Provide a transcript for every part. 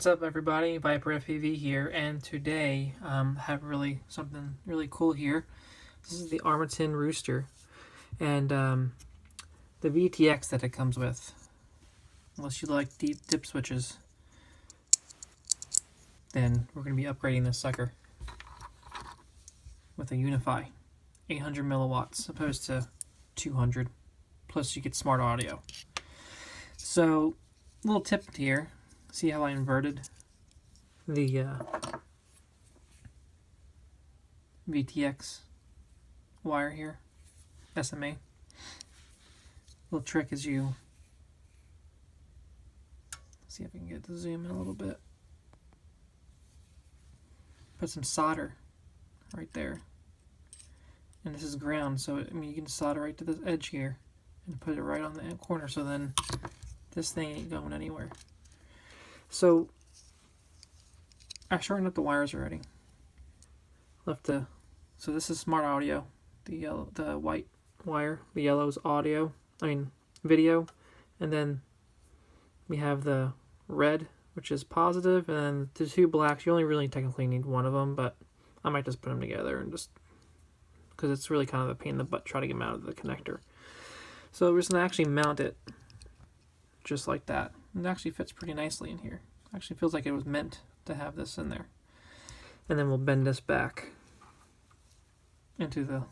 What's up, everybody? Viper FPV here, and today have something really cool here. This is the Armattan Rooster, and the VTX that it comes with. Unless you like deep dip switches, then we're going to be upgrading this sucker with a Unify, 800 milliwatts opposed to 200. Plus, you get smart audio. So, little tip here. See how I inverted the VTX wire here, SMA. Little trick is you, see if I can get the zoom in a little bit. Put some solder right there, and this is ground, so you can solder right to this edge here and put it right on the corner, so then this thing ain't going anywhere. So I shortened up the wires already. So this is smart audio. The white wire, the yellow is video, and then we have the red, which is positive, and then the two blacks. You only really technically need one of them, but I might just put them together and just because it's really kind of a pain in the butt try to get them out of the connector. So we're just gonna actually mount it just like that. It actually fits pretty nicely in here. Actually feels like it was meant to have this in there. And then we'll bend this back into the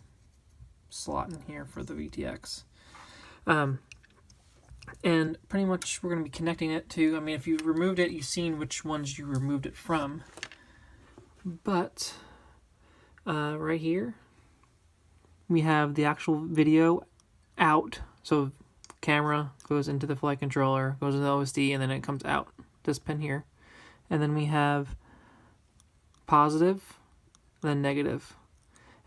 slot in here for the VTX. And pretty much we're going to be connecting it to, if you removed it, you've seen which ones you removed it from. But right here, we have the actual video out. So camera goes into the flight controller, goes into the OSD, and then it comes out this pin here. And then we have positive, then negative.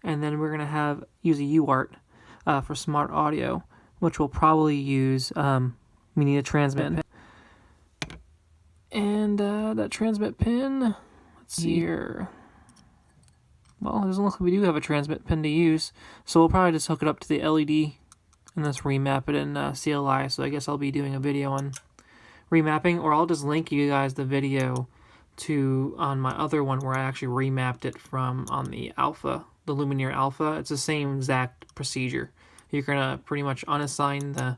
And then we're going to use a UART for smart audio, which we'll probably use, we need a transmit pin. And that transmit pin, let's see here. Well, it doesn't look like we do have a transmit pin to use, so we'll probably just hook it up to the LED and let's remap it in CLI. So I guess I'll be doing a video on remapping, or I'll just link you guys the video on my other one where I actually remapped it from on the Alpha, the Lumineer Alpha. It's the same exact procedure. You're gonna pretty much unassign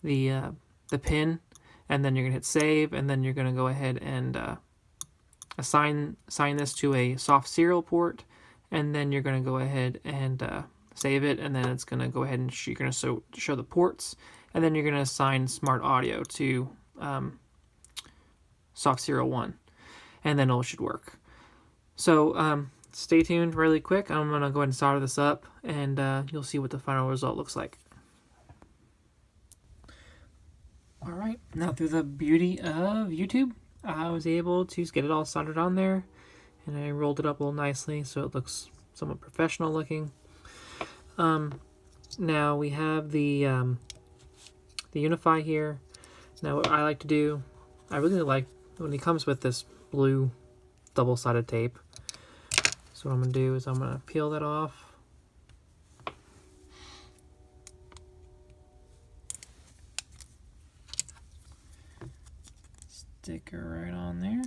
the pin, and then you're gonna hit save, and then you're gonna go ahead and assign this to a soft serial port, and then you're gonna go ahead and save it, and then it's gonna go ahead and you're gonna show the ports, and then you're gonna assign smart audio to soft serial 1, and then all should work. So stay tuned really quick. I'm gonna go ahead and solder this up, and you'll see what the final result looks like. Alright, now through the beauty of YouTube, I was able to get it all soldered on there, and I rolled it up a little nicely so it looks somewhat professional looking. Now we have the Unify here. Now what I like to do, I really like when it comes with this blue double-sided tape. So what I'm going to do is I'm going to peel that off. Stick it right on there.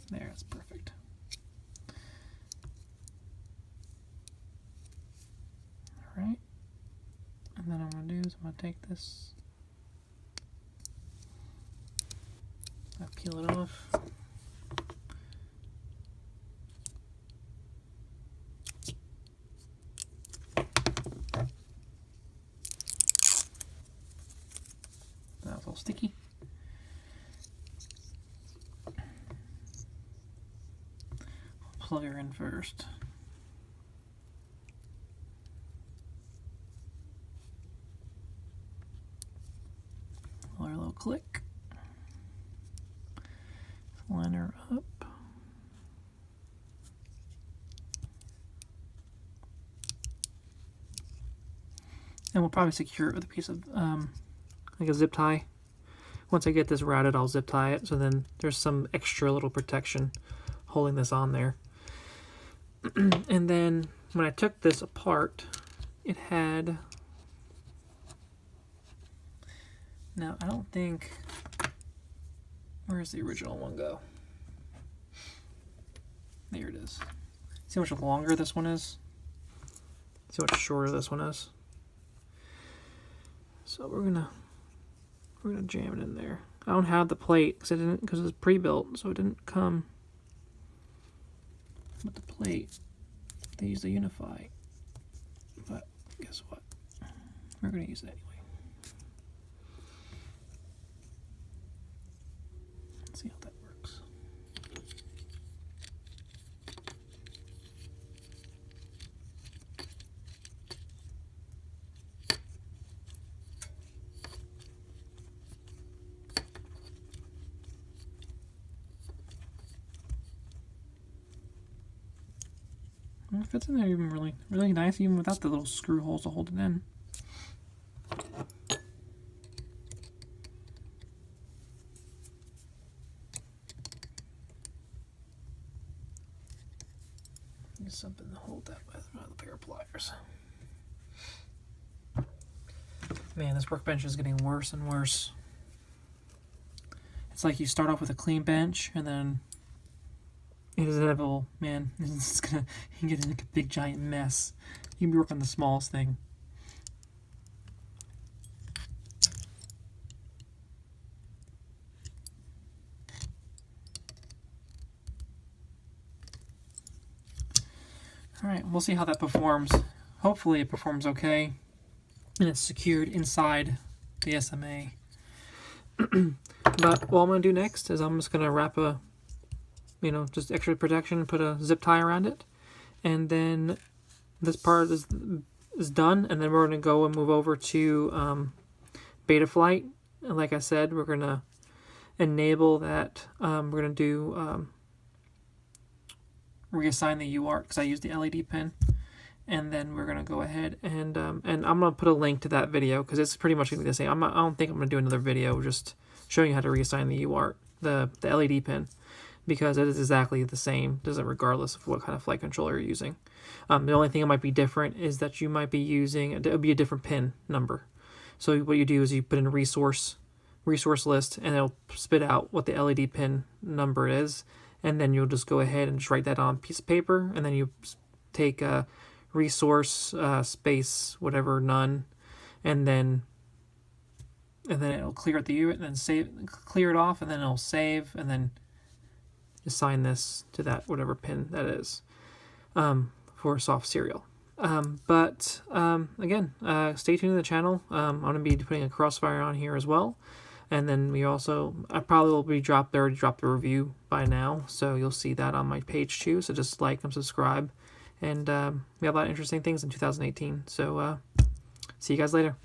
There, it's perfect. Alright. And then I'm going to do is I'm going to take this, peel it off. That was all sticky. Plug her in first. Our little click. Line her up. And we'll probably secure it with a piece of like a zip tie once I get this routed, I'll zip tie it, so then there's some extra little protection holding this on there. And then when I took this apart, it had, now I don't think, where's the original one go? There it is. See how much longer this one is? See how much shorter this one is? So we're gonna jam it in there. I don't have the plate because it's pre-built, so it didn't come with the plate. They use the Unify, but guess what? We're gonna use it anyway. Let's see how that works. It fits in there even really nice, even without the little screw holes to hold it in. Need something to hold that with, not a pair of pliers. Man, this workbench is getting worse and worse. It's like you start off with a clean bench, and then it is inevitable, man. It's gonna get into a big giant mess. You can be working on the smallest thing. Alright, we'll see how that performs. Hopefully it performs okay. And it's secured inside the SMA. But what I'm going to do next is I'm just going to wrap a, just extra protection, put a zip tie around it. And then this part is done. And then we're going to go and move over to beta flight. And like I said, we're going to enable that. We're going to do reassign the UART because I used the LED pin. And then we're going to go ahead and I'm going to put a link to that video because it's pretty much going to be the same. I don't think I'm going to do another video just showing you how to reassign the UART, the LED pin, because it is exactly the same, does it regardless of what kind of flight controller you're using. The only thing that might be different is that you might be using, it would be a different pin number. So what you do is you put in a resource list and it'll spit out what the LED pin number is, and then you'll just go ahead and just write that on a piece of paper, and then you take resource space whatever none, and then it'll clear it the UART and then save, clear it off, and then it'll save, and then assign this to that whatever pin that is for soft serial. But again, stay tuned to the channel. I'm going to be putting a crossfire on here as well, and then I probably will be dropped the review by now, so you'll see that on my page too. So just like and subscribe. And we have a lot of interesting things in 2018. So see you guys later.